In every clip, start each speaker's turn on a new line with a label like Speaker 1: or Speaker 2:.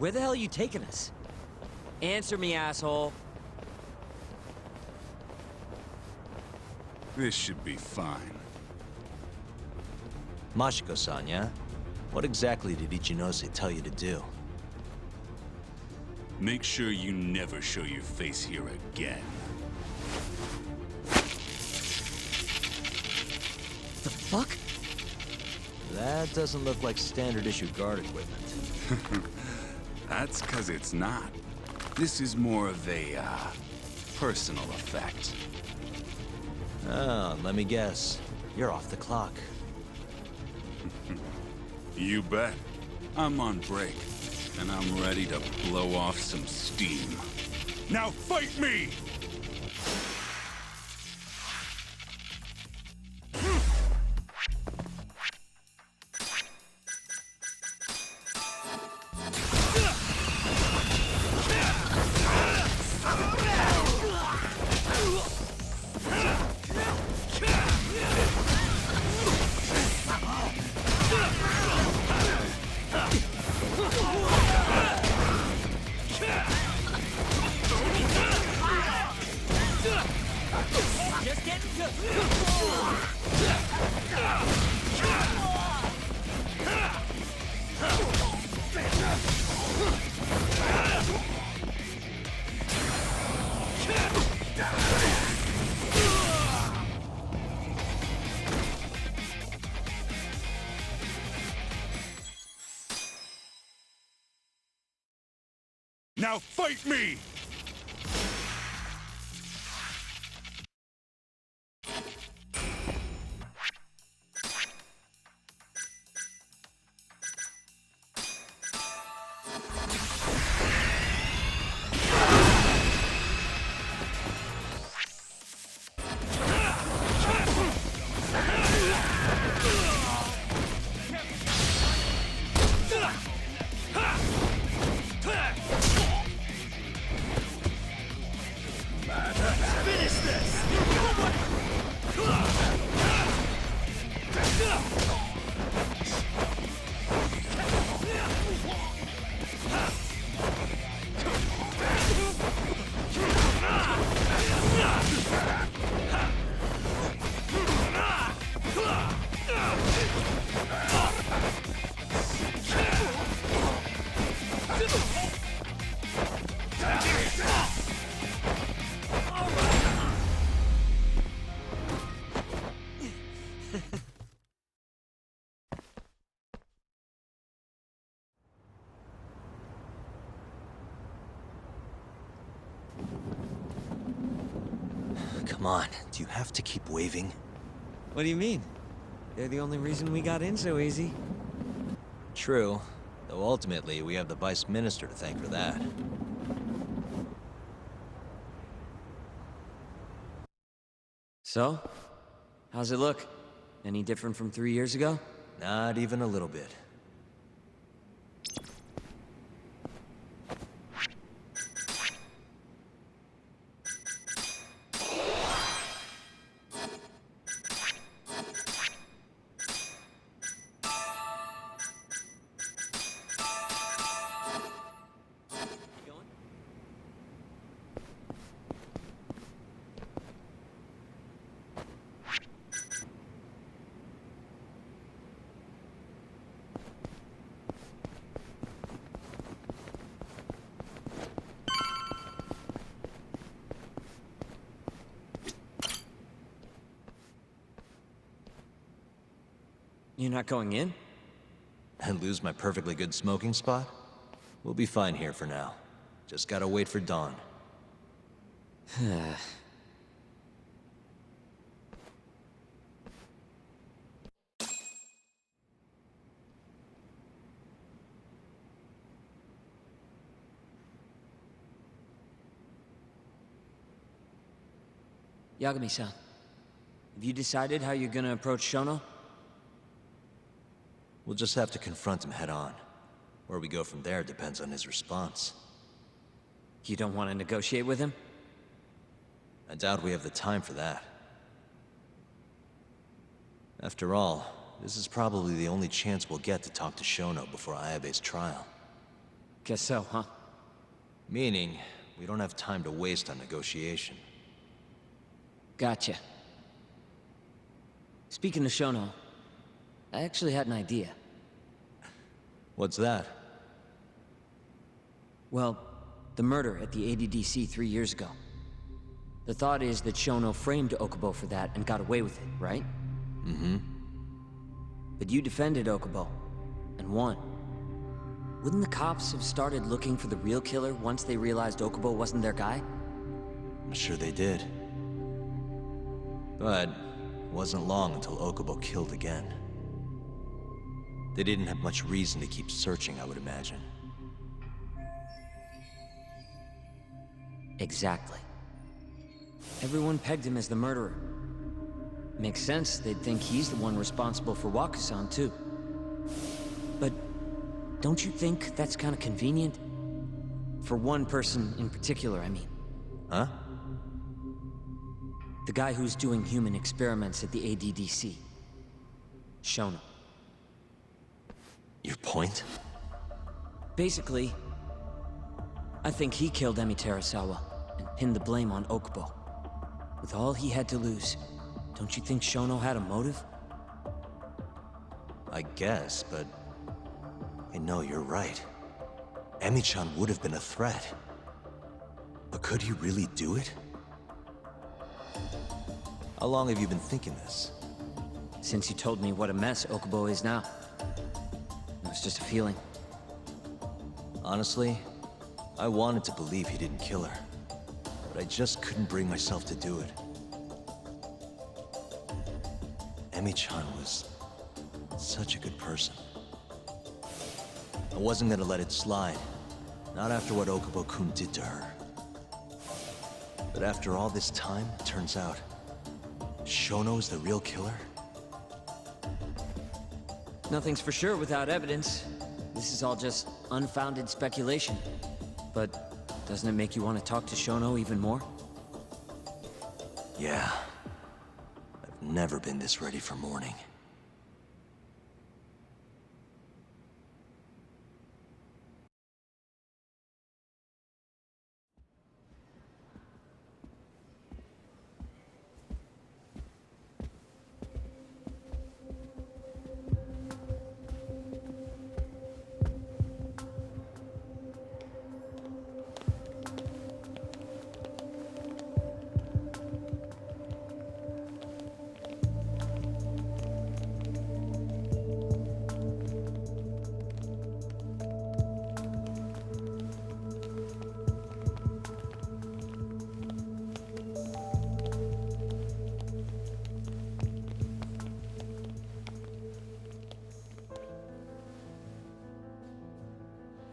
Speaker 1: Where the hell are you taking us? Answer me, asshole.
Speaker 2: This should be fine.
Speaker 3: Mashiko-san, yeah? What exactly did Ichinose tell you to do?
Speaker 2: Make sure you never show your face here again.
Speaker 1: The fuck?
Speaker 3: That doesn't look like standard issue guard equipment.
Speaker 2: That's 'cause it's not. This is more of a, personal effect.
Speaker 3: Oh, let me guess. You're off the clock.
Speaker 2: You bet. I'm on break, and I'm ready to blow off some steam. Now fight me!
Speaker 1: Just getting good.
Speaker 2: Now fight me!
Speaker 1: Finish this!
Speaker 3: Come on, do you have to keep waving?
Speaker 1: What do you mean? They're the only reason we got in so easy.
Speaker 3: True, though ultimately we have the Vice Minister to thank for that.
Speaker 1: So? How's it look? Any different from 3 years ago?
Speaker 3: Not even a little bit.
Speaker 1: You're not going in?
Speaker 3: And lose my perfectly good smoking spot? We'll be fine here for now. Just gotta wait for dawn.
Speaker 1: Yagami-san, have you decided how you're gonna approach Shono?
Speaker 3: We'll just have to confront him head on. Where we go from there depends on his response.
Speaker 1: You don't want to negotiate with him?
Speaker 3: I doubt we have the time for that. After all, this is probably the only chance we'll get to talk to Shono before Ayabe's trial.
Speaker 1: Guess so, huh?
Speaker 3: Meaning, we don't have time to waste on negotiation.
Speaker 1: Gotcha. Speaking of Shono, I actually had an idea.
Speaker 3: What's that?
Speaker 1: Well, the murder at the ADDC 3 years ago. The thought is that Shono framed Okubo for that and got away with it, right?
Speaker 3: Mm-hmm.
Speaker 1: But you defended Okubo, and won. Wouldn't the cops have started looking for the real killer once they realized Okubo wasn't their guy?
Speaker 3: I'm sure they did. But it wasn't long until Okubo killed again. They didn't have much reason to keep searching, I would imagine.
Speaker 1: Exactly. Everyone pegged him as the murderer. Makes sense, they'd think he's the one responsible for Wakusan, too. But don't you think that's kind of convenient? For one person in particular, I mean.
Speaker 3: Huh?
Speaker 1: The guy who's doing human experiments at the ADDC. Shono.
Speaker 3: Your point?
Speaker 1: Basically, I think he killed Emi Terasawa and pinned the blame on Okubo. With all he had to lose, don't you think Shono had a motive?
Speaker 3: I guess, but... I know you're right. Emi-chan would have been a threat. But could he really do it? How long have you been thinking this?
Speaker 1: Since you told me what a mess Okubo is now. It was just a feeling.
Speaker 3: Honestly, I wanted to believe he didn't kill her. But I just couldn't bring myself to do it. Emi-chan was such a good person. I wasn't gonna let it slide. Not after what Okubo-kun did to her. But after all this time, it turns out Shono's the real killer?
Speaker 1: Nothing's for sure without evidence. This is all just unfounded speculation. But doesn't it make you want to talk to Shono even more?
Speaker 3: Yeah. I've never been this ready for morning.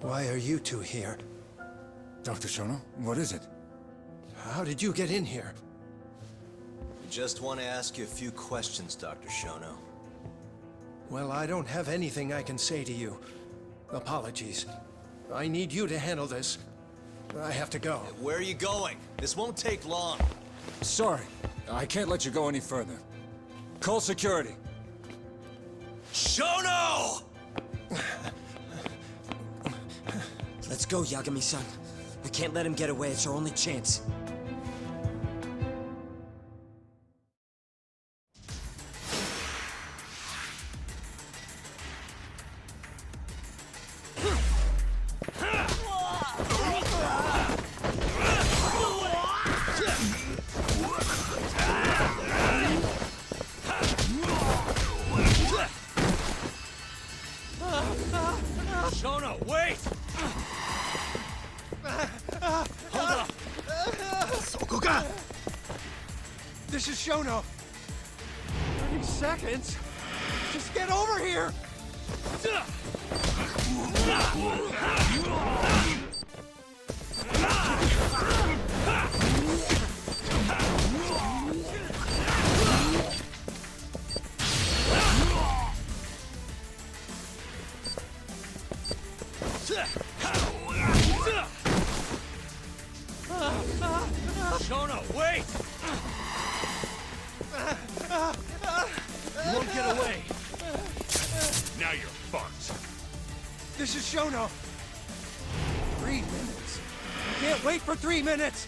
Speaker 4: Why are you two here?
Speaker 5: Dr. Shono, what is it?
Speaker 4: How did you get in here?
Speaker 3: I just want to ask you a few questions, Dr. Shono.
Speaker 4: Well, I don't have anything I can say to you. Apologies. I need you to handle this. I have to go.
Speaker 3: Where are you going? This won't take long.
Speaker 5: Sorry, I can't let you go any further. Call security.
Speaker 3: Shono!
Speaker 1: Let's go, Yagami-san. We can't let him get away. It's our only chance.
Speaker 2: Shono, wait! Hold up!
Speaker 4: This is Shono. 30 seconds? Just get over here!
Speaker 2: Shono, wait! You won't get away. Now you're fucked.
Speaker 4: This is Shono. can't wait for 3 minutes!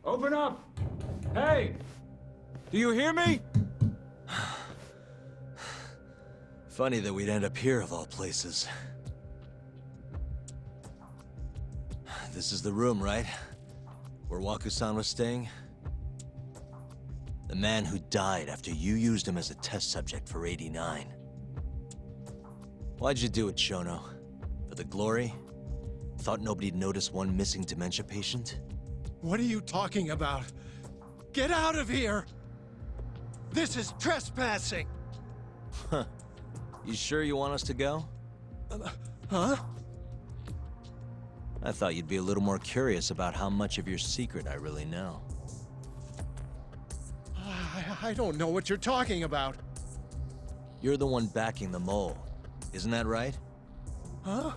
Speaker 5: Open up! Hey! Do you hear me?
Speaker 3: Funny that we'd end up here of all places. This is the room, right? Where Waku-san was staying? The man who died after you used him as a test subject for 89. Why'd you do it, Shono? For the glory? Thought nobody'd notice one missing dementia patient?
Speaker 4: What are you talking about? Get out of here! This is trespassing!
Speaker 3: Huh. You sure you want us to go?
Speaker 4: Huh?
Speaker 3: I thought you'd be a little more curious about how much of your secret I really know.
Speaker 4: I don't know what you're talking about.
Speaker 3: You're the one backing the mole, isn't that right?
Speaker 4: Huh?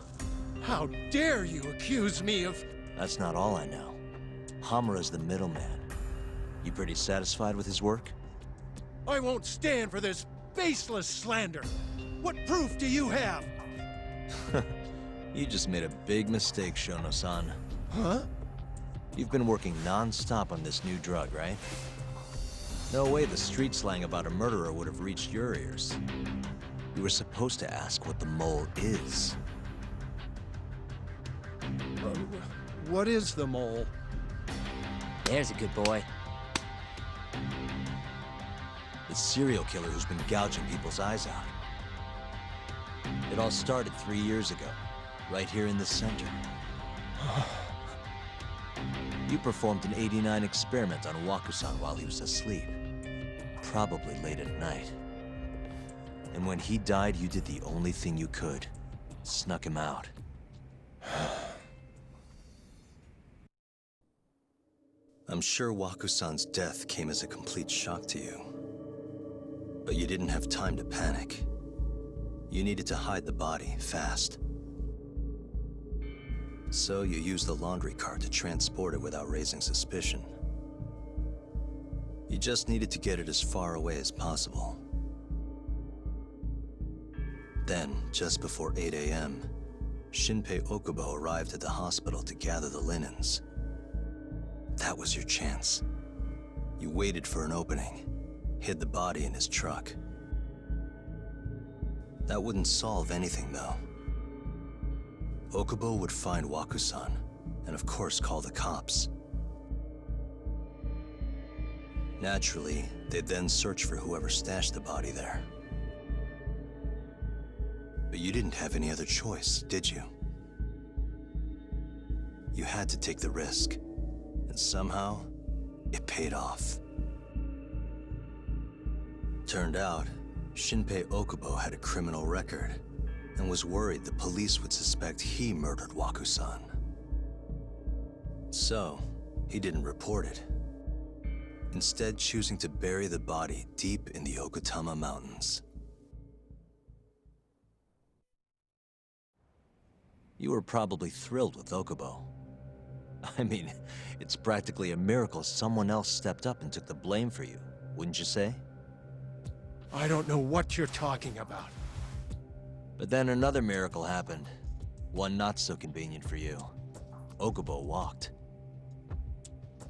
Speaker 4: How dare you accuse me of...
Speaker 3: That's not all I know. Hamura's the middleman. You pretty satisfied with his work?
Speaker 4: I won't stand for this baseless slander. What proof do you have?
Speaker 3: You just made a big mistake, Shono-san.
Speaker 4: Huh?
Speaker 3: You've been working non-stop on this new drug, right? No way the street slang about a murderer would have reached your ears. You were supposed to ask what the mole is.
Speaker 4: What is the mole?
Speaker 1: There's a good boy.
Speaker 3: The serial killer who's been gouging people's eyes out. It all started 3 years ago, right here in the center. You performed an 89 experiment on Waku-san while he was asleep. Probably late at night. And when he died, you did the only thing you could. Snuck him out. I'm sure Waku-san's death came as a complete shock to you. But you didn't have time to panic. You needed to hide the body, fast. So you used the laundry cart to transport it without raising suspicion. You just needed to get it as far away as possible. Then, just before 8 a.m., Shinpei Okubo arrived at the hospital to gather the linens. That was your chance. You waited for an opening, hid the body in his truck. That wouldn't solve anything, though. Okubo would find Wakusan, and of course call the cops. Naturally, they'd then search for whoever stashed the body there. But you didn't have any other choice, did you? You had to take the risk, and somehow, it paid off. Turned out, Shinpei Okubo had a criminal record, and was worried the police would suspect he murdered Wakusan. So, he didn't report it, instead choosing to bury the body deep in the Okutama Mountains. You were probably thrilled with Okubo. I mean, it's practically a miracle someone else stepped up and took the blame for you, wouldn't you say?
Speaker 4: I don't know what you're talking about.
Speaker 3: But then another miracle happened. One not so convenient for you. Okubo walked.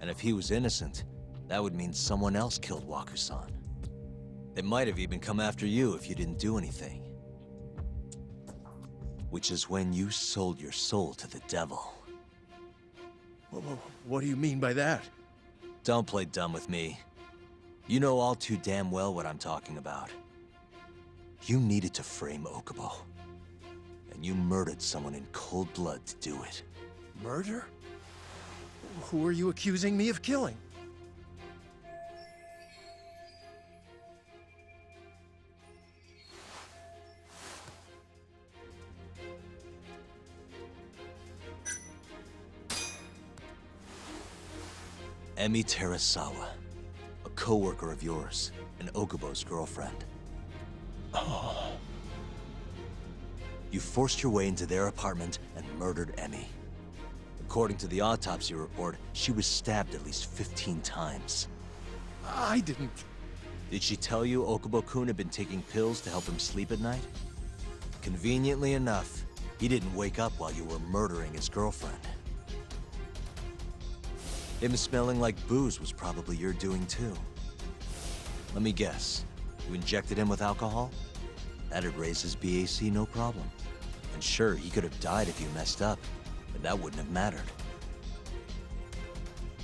Speaker 3: And if he was innocent, that would mean someone else killed Wakusan. They might have even come after you if you didn't do anything. Which is when you sold your soul to the devil.
Speaker 4: What do you mean by that?
Speaker 3: Don't play dumb with me. You know all too damn well what I'm talking about. You needed to frame Okubo. And you murdered someone in cold blood to do it.
Speaker 4: Murder? Who are you accusing me of killing?
Speaker 3: Emi Terasawa, a co-worker of yours, and Okubo's girlfriend. You forced your way into their apartment and murdered Emi. According to the autopsy report, she was stabbed at least 15 times.
Speaker 4: I didn't.
Speaker 3: Did she tell you Okubo-kun had been taking pills to help him sleep at night? Conveniently enough, he didn't wake up while you were murdering his girlfriend. Him smelling like booze was probably your doing too. Let me guess, you injected him with alcohol? That'd raise his BAC no problem. And sure, he could have died if you messed up, but that wouldn't have mattered.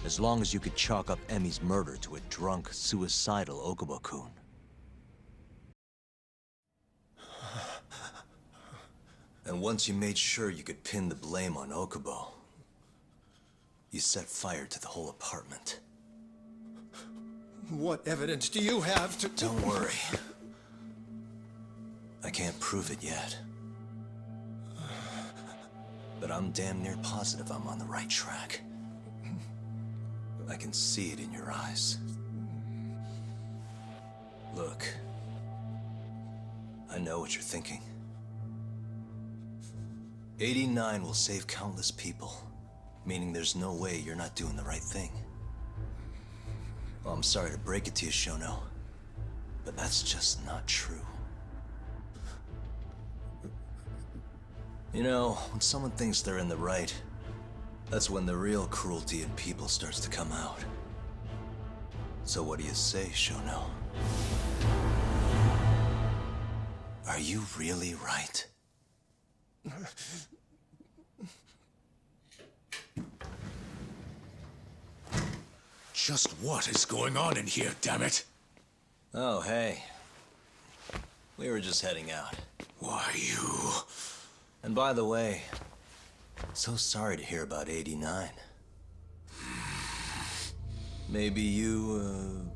Speaker 3: As long as you could chalk up Emi's murder to a drunk, suicidal Okubo-kun. And once you made sure you could pin the blame on Okubo, you set fire to the whole apartment.
Speaker 4: What evidence do you have to...
Speaker 3: Don't worry. I can't prove it yet. But I'm damn near positive I'm on the right track. I can see it in your eyes. Look. I know what you're thinking. 89 will save countless people. Meaning there's no way you're not doing the right thing. Well, I'm sorry to break it to you, Shono, but that's just not true. You know, when someone thinks they're in the right, that's when the real cruelty in people starts to come out. So what do you say, Shono? Are you really right?
Speaker 2: Just what is going on in here, damn it?
Speaker 3: Oh, hey. We were just heading out.
Speaker 2: Why, you...
Speaker 3: And by the way, so sorry to hear about 89. Maybe you,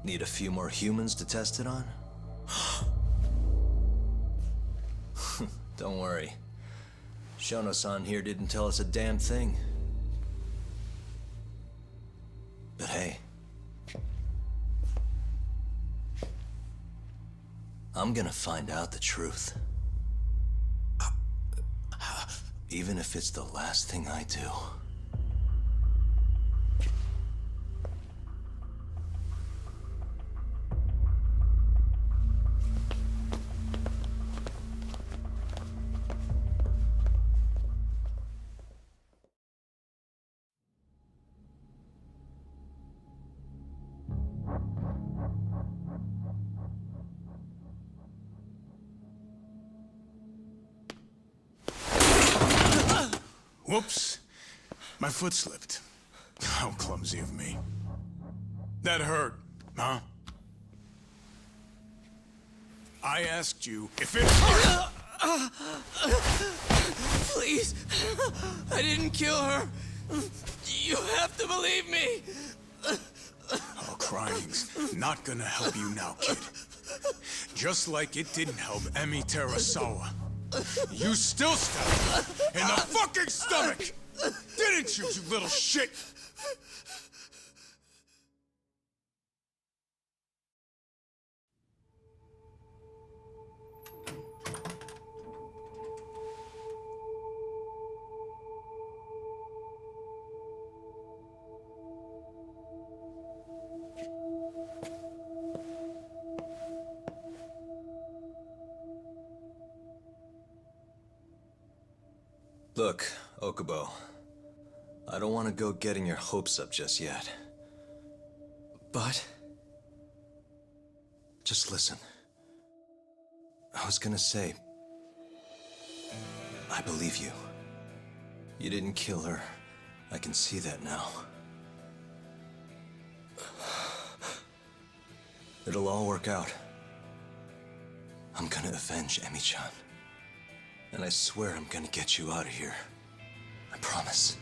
Speaker 3: need a few more humans to test it on? Don't worry. Shono-san here didn't tell us a damn thing. But hey, I'm gonna find out the truth. Even if it's the last thing I do.
Speaker 2: Whoops. My foot slipped. How clumsy of me. That hurt, huh? I asked you if it hurt!
Speaker 6: Please! I didn't kill her! You have to believe me!
Speaker 2: Oh, crying's not gonna help you now, kid. Just like it didn't help Emi Terasawa. You still stabbed her in the fucking stomach! Didn't you, you little shit?
Speaker 3: Look, Okubo. I don't want to go getting your hopes up just yet. But... just listen. I was gonna say... I believe you. You didn't kill her. I can see that now. It'll all work out. I'm gonna avenge Emi-chan. And I swear I'm gonna get you out of here. I promise.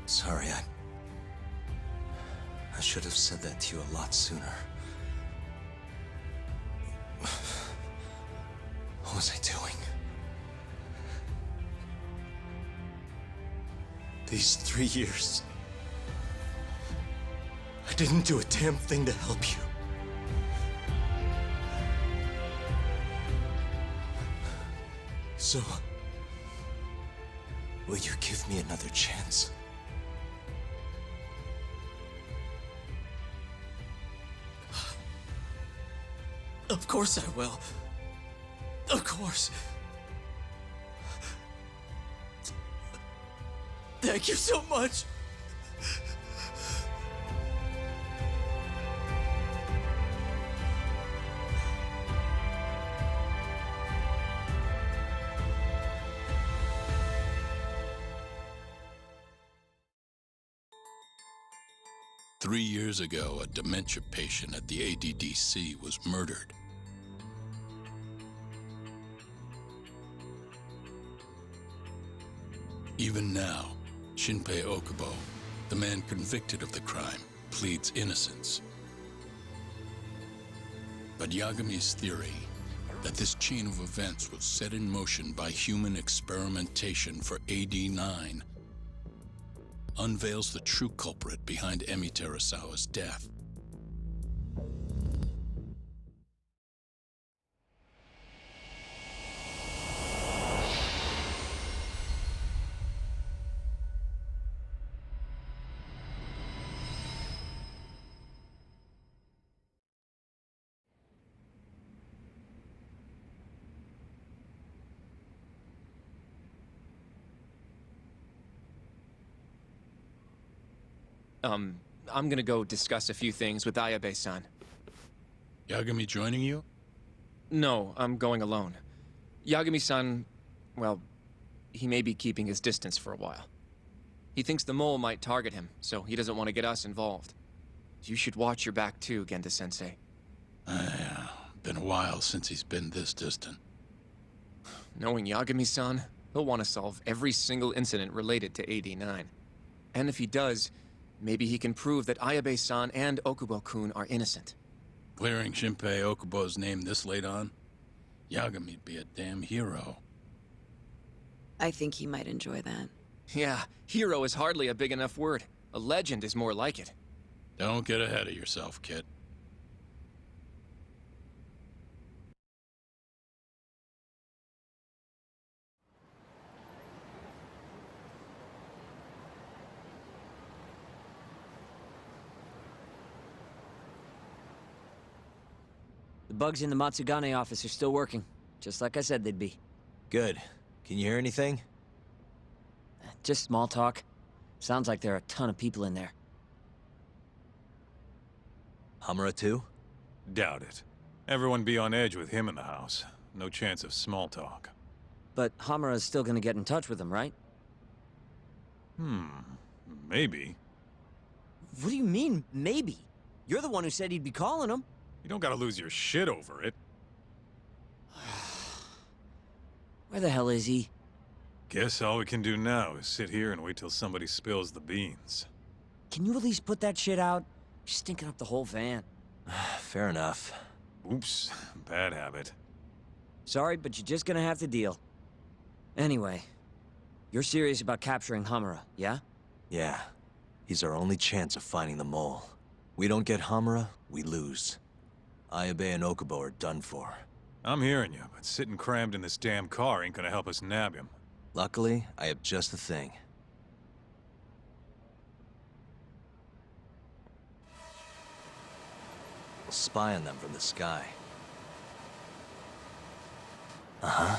Speaker 3: Sorry, I should have said that to you a lot sooner. What was I doing? These 3 years, I didn't do a damn thing to help you. So, will you give me another chance?
Speaker 6: Of course I will. Of course. Thank you so much.
Speaker 2: Three years ago, a dementia patient at the ADDC was murdered. Even now, Shinpei Okubo, the man convicted of the crime, pleads innocence. But Yagami's theory that this chain of events was set in motion by human experimentation for AD-9 unveils the true culprit behind Emi Terasawa's death.
Speaker 7: I'm gonna go discuss a few things with Ayabe-san.
Speaker 2: Yagami joining you?
Speaker 7: No, I'm going alone. Yagami-san, well, he may be keeping his distance for a while. He thinks the mole might target him, so he doesn't want to get us involved. You should watch your back too, Genda-sensei.
Speaker 2: Yeah, been a while since he's been this distant.
Speaker 7: Knowing Yagami-san, he'll want to solve every single incident related to AD-9. And if he does, maybe he can prove that Ayabe-san and Okubo-kun are innocent.
Speaker 2: Clearing Shinpei Okubo's name this late on? Yagami'd be a damn hero.
Speaker 8: I think he might enjoy that.
Speaker 7: Yeah, hero is hardly a big enough word. A legend is more like it.
Speaker 2: Don't get ahead of yourself, kid.
Speaker 1: The bugs in the Matsugane office are still working, just like I said they'd be.
Speaker 3: Good. Can you hear anything?
Speaker 1: Just small talk. Sounds like there are a ton of people in there.
Speaker 3: Hamura too?
Speaker 9: Doubt it. Everyone be on edge with him in the house. No chance of small talk.
Speaker 1: But Hamura's still gonna get in touch with him, right?
Speaker 2: Maybe.
Speaker 1: What do you mean, maybe? You're the one who said he'd be calling him.
Speaker 2: You don't gotta lose your shit over it.
Speaker 1: Where the hell is he?
Speaker 2: Guess all we can do now is sit here and wait till somebody spills the beans.
Speaker 1: Can you at least put that shit out? You're stinking up the whole van.
Speaker 3: Fair enough.
Speaker 2: Oops, bad habit.
Speaker 1: Sorry, but you're just gonna have to deal. Anyway, you're serious about capturing Hamura, yeah?
Speaker 3: Yeah. He's our only chance of finding the mole. We don't get Hamura, we lose. Ayabe and Okubo are done for.
Speaker 2: I'm hearing you, but sitting crammed in this damn car ain't gonna help us nab him.
Speaker 3: Luckily, I have just the thing. We'll spy on them from the sky. Uh-huh.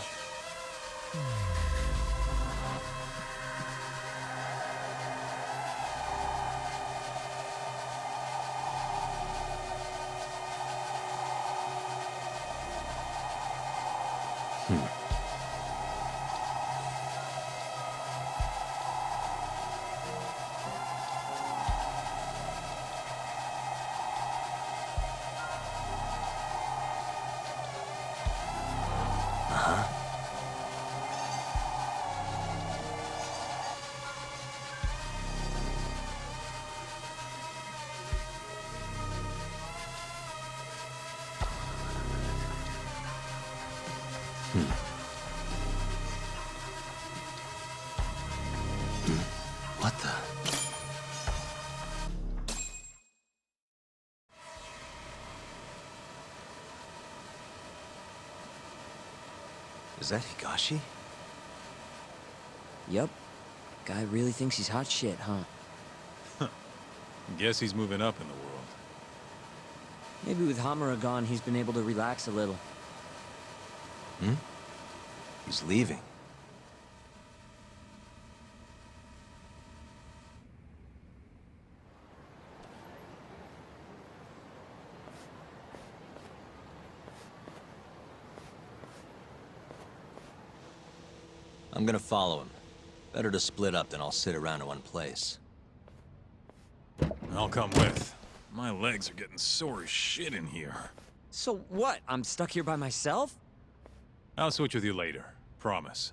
Speaker 3: What the? Is that Higashi?
Speaker 1: Yup. Guy really thinks he's hot shit, huh?
Speaker 2: Guess he's moving up in the world.
Speaker 1: Maybe with Hamura gone, he's been able to relax a little.
Speaker 3: He's leaving. I'm gonna follow him. Better to split up than I'll sit around in one place.
Speaker 2: I'll come with. My legs are getting sore as shit in here.
Speaker 1: So what? I'm stuck here by myself?
Speaker 2: I'll switch with you later. Promise.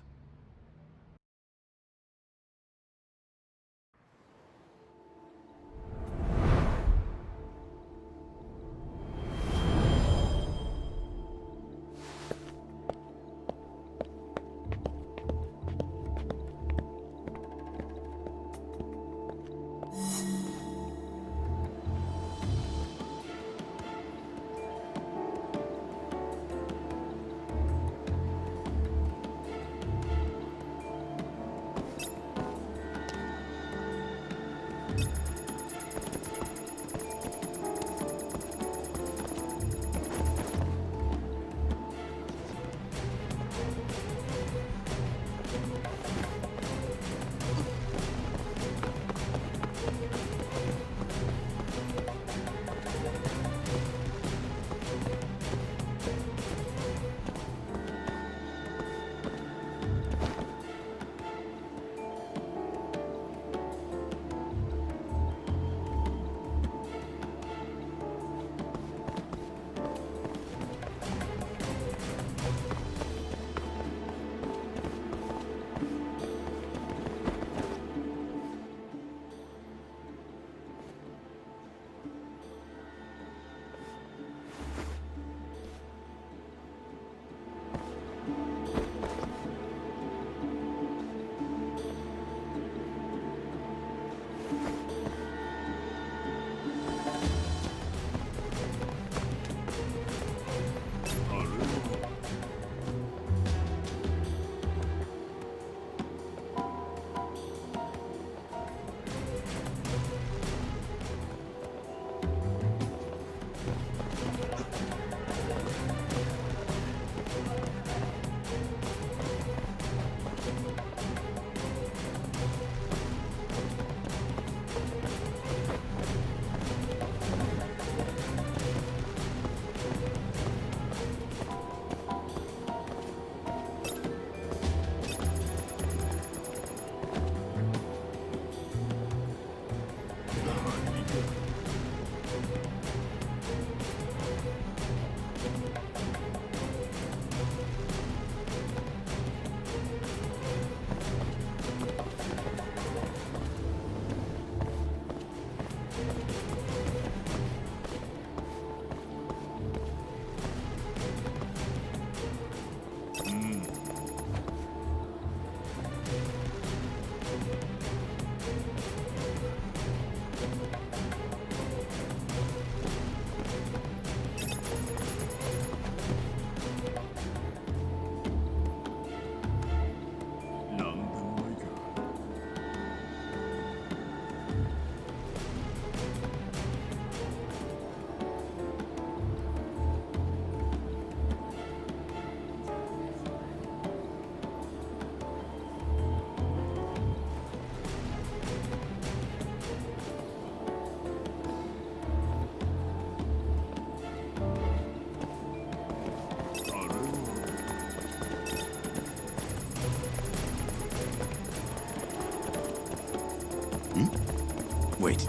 Speaker 3: Wait.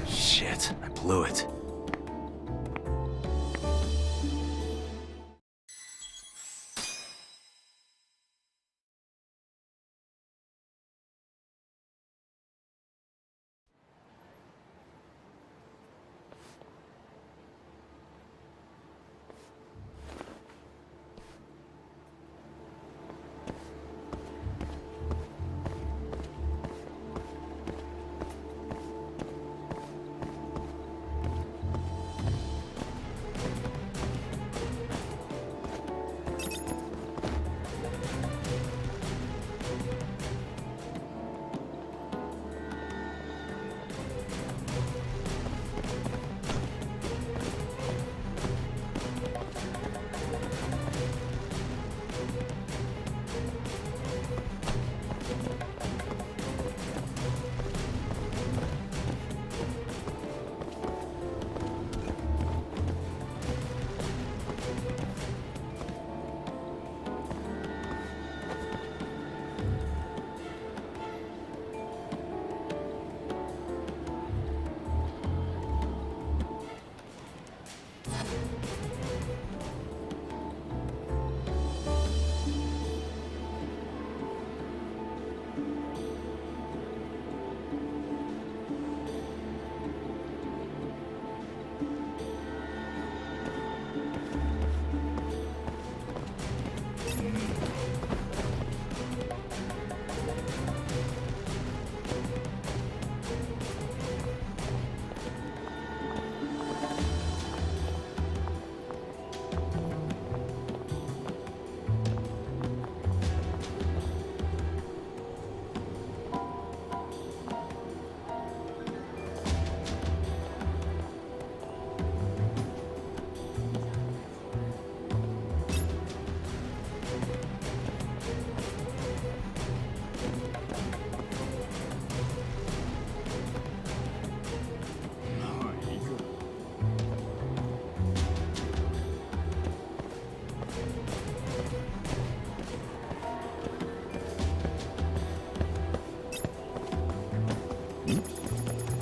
Speaker 3: Shit, I blew it.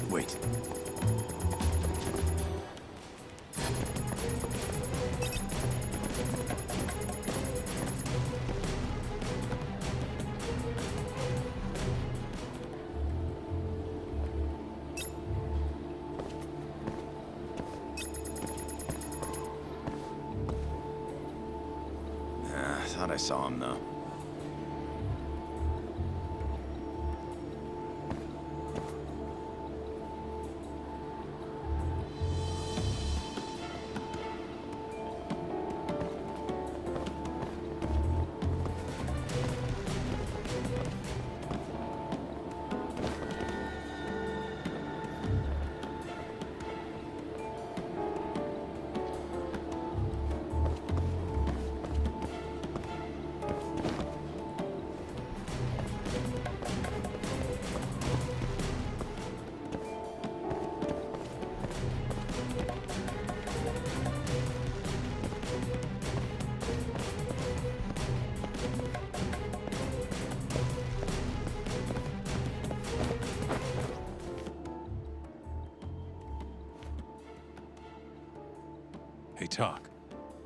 Speaker 2: Wait.
Speaker 3: I thought I saw him, though.
Speaker 2: Hey, Talk.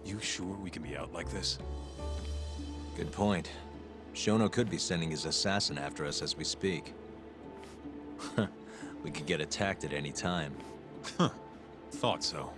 Speaker 2: You sure we can be out like this?
Speaker 3: Good point. Shono could be sending his assassin after us as we speak. We could get attacked at any time.
Speaker 2: Huh. Thought so.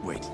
Speaker 2: Wait.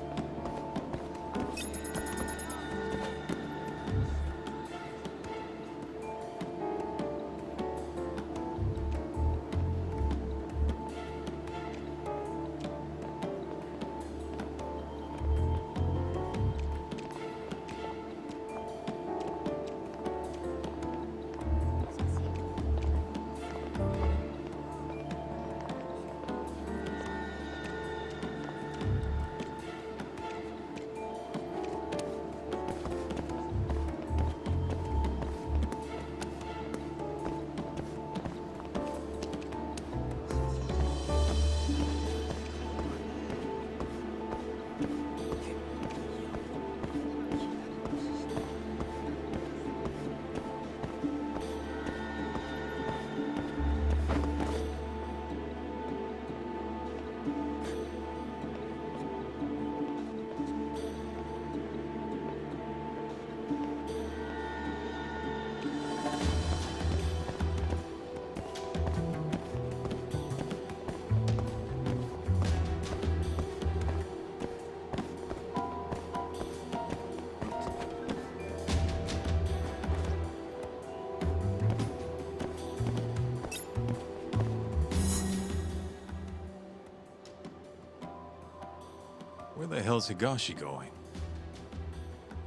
Speaker 2: Where the hell's Higashi going?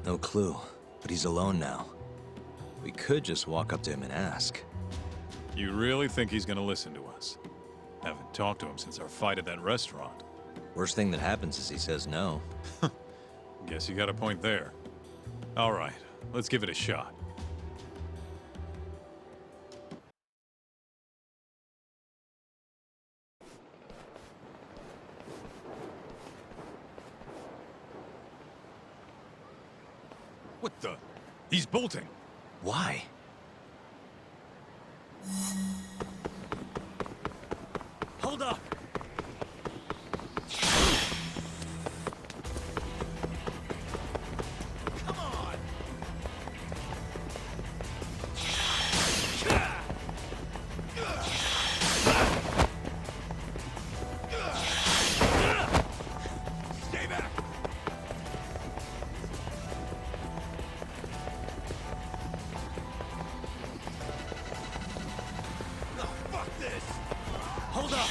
Speaker 3: No clue, but he's alone now. We could just walk up to him and ask.
Speaker 2: You really think he's gonna listen to us? Haven't talked to him since our fight at that restaurant.
Speaker 3: Worst thing that happens is he says no.
Speaker 2: Guess you got a point there. All right, let's give it a shot. What the? He's bolting.
Speaker 3: Why?
Speaker 2: Hold up! Come on! Stay back! Oh, fuck this! Hold up!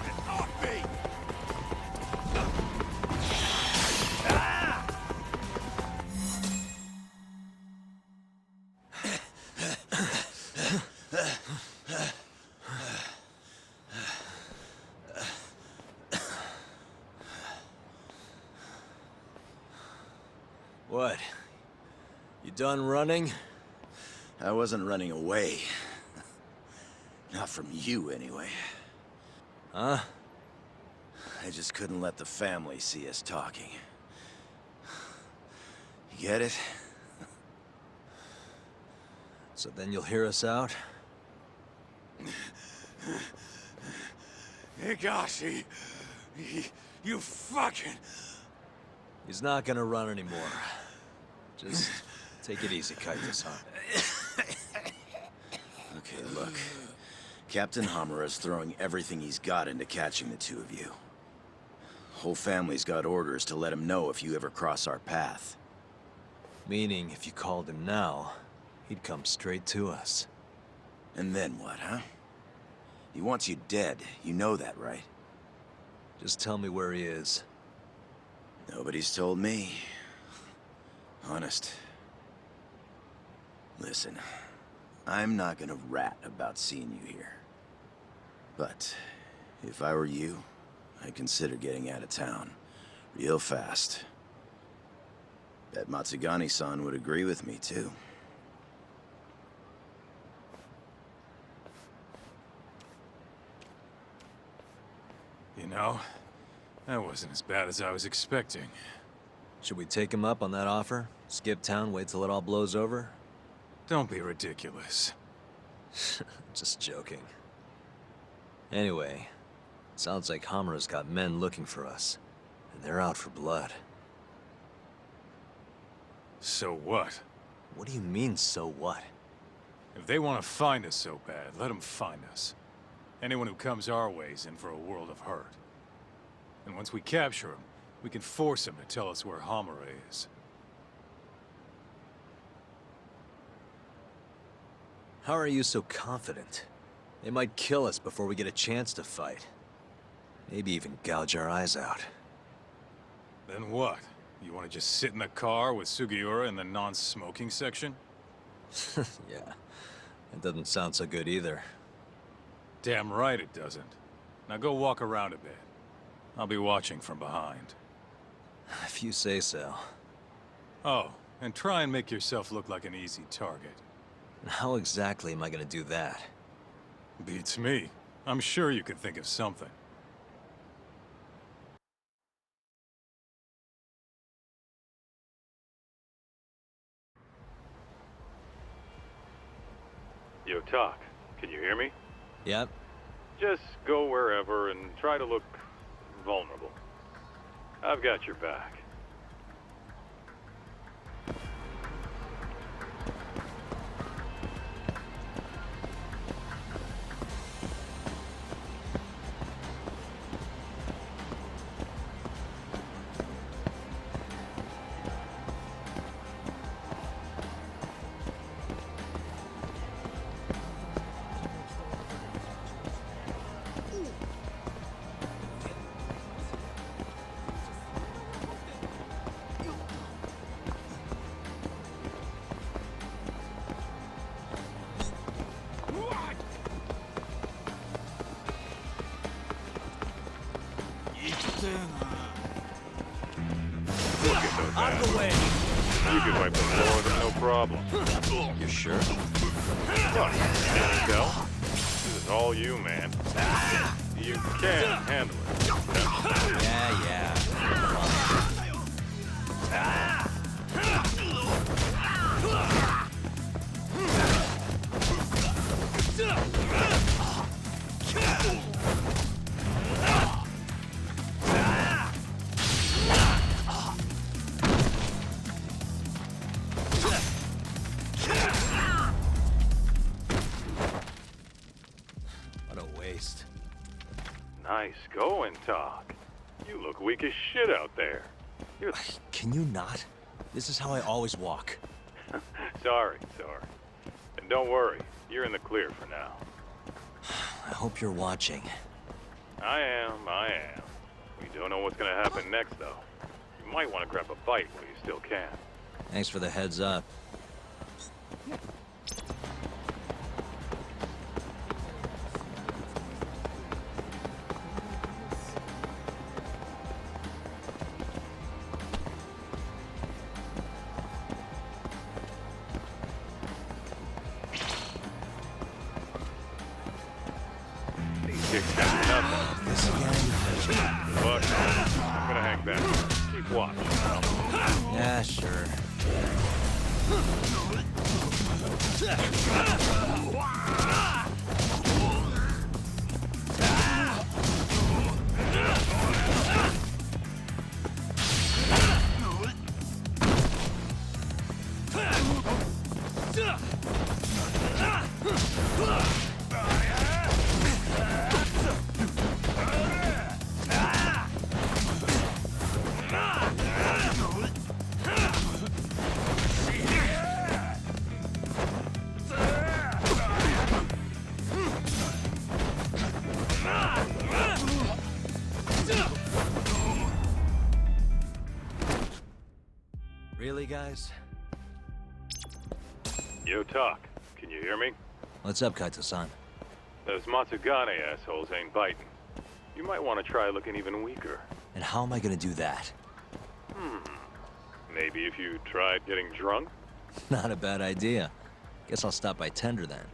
Speaker 2: Get off me!
Speaker 3: What? You done running?
Speaker 9: I wasn't running away. Not from you, anyway.
Speaker 3: Huh?
Speaker 9: I just couldn't let the family see us talking. You get it?
Speaker 3: So then you'll hear us out?
Speaker 9: Higashi! You fucking...
Speaker 3: He's not gonna run anymore. Just take it easy, Kaito-san.
Speaker 9: Okay, look. Captain Hamura's throwing everything he's got into catching the two of you. Whole family's got orders to let him know if you ever cross our path.
Speaker 3: Meaning, if you called him now, he'd come straight to us.
Speaker 9: And then what, huh? He wants you dead. You know that, right?
Speaker 3: Just tell me where he is.
Speaker 9: Nobody's told me. Honest. Listen, I'm not gonna rat about seeing you here. But if I were you, I'd consider getting out of town. Real fast. Bet Matsugani-san would agree with me, too.
Speaker 2: You know, that wasn't as bad as I was expecting.
Speaker 3: Should we take him up on that offer? Skip town, wait till it all blows over?
Speaker 2: Don't be ridiculous.
Speaker 3: Just joking. Anyway, sounds like Hamura's got men looking for us. And they're out for blood.
Speaker 2: So what?
Speaker 3: What do you mean, so what?
Speaker 2: If they want to find us so bad, let them find us. Anyone who comes our way is in for a world of hurt. And once we capture him, we can force him to tell us where Hamare is.
Speaker 3: How are you so confident? They might kill us before we get a chance to fight. Maybe even gouge our eyes out.
Speaker 2: Then what? You want to just sit in the car with Sugiura in the non-smoking section?
Speaker 3: Yeah, that doesn't sound so good either.
Speaker 2: Damn right it doesn't. Now go walk around a bit. I'll be watching from behind.
Speaker 3: If you say so.
Speaker 2: Oh, and try and make yourself look like an easy target.
Speaker 3: How exactly am I gonna do that?
Speaker 2: Beats me. I'm sure you could think of something.
Speaker 10: Yo, Talk, can you hear me?
Speaker 3: Yep.
Speaker 10: Just go wherever and try to look vulnerable. I've got your back.
Speaker 3: Out of the way!
Speaker 10: You can wipe the floor with them, no problem.
Speaker 3: You sure?
Speaker 10: Look, can't you tell? This is all you, man. You can handle it.
Speaker 3: Yeah. What a waste.
Speaker 10: Nice going, Talk. You look weak as shit out there. You're
Speaker 3: Can you not? This is how I always walk.
Speaker 10: sorry. And don't worry, you're in the clear for now.
Speaker 3: I hope you're watching.
Speaker 10: I am. We don't know what's gonna happen next, though. You might want to grab a bite while you still can.
Speaker 3: Thanks for the heads up.
Speaker 10: Kicked out nothing.
Speaker 3: This again?
Speaker 10: Look, I'm gonna hang back. Keep watch, you know?
Speaker 3: Yeah, sure. Really, guys?
Speaker 10: Yo, Talk, can you hear me?
Speaker 3: What's up, Kaito-san?
Speaker 10: Those Matsugane assholes ain't biting. You might want to try looking even weaker.
Speaker 3: And how am I gonna do that?
Speaker 10: Maybe if you tried getting drunk?
Speaker 3: Not a bad idea. Guess I'll stop by Tender then.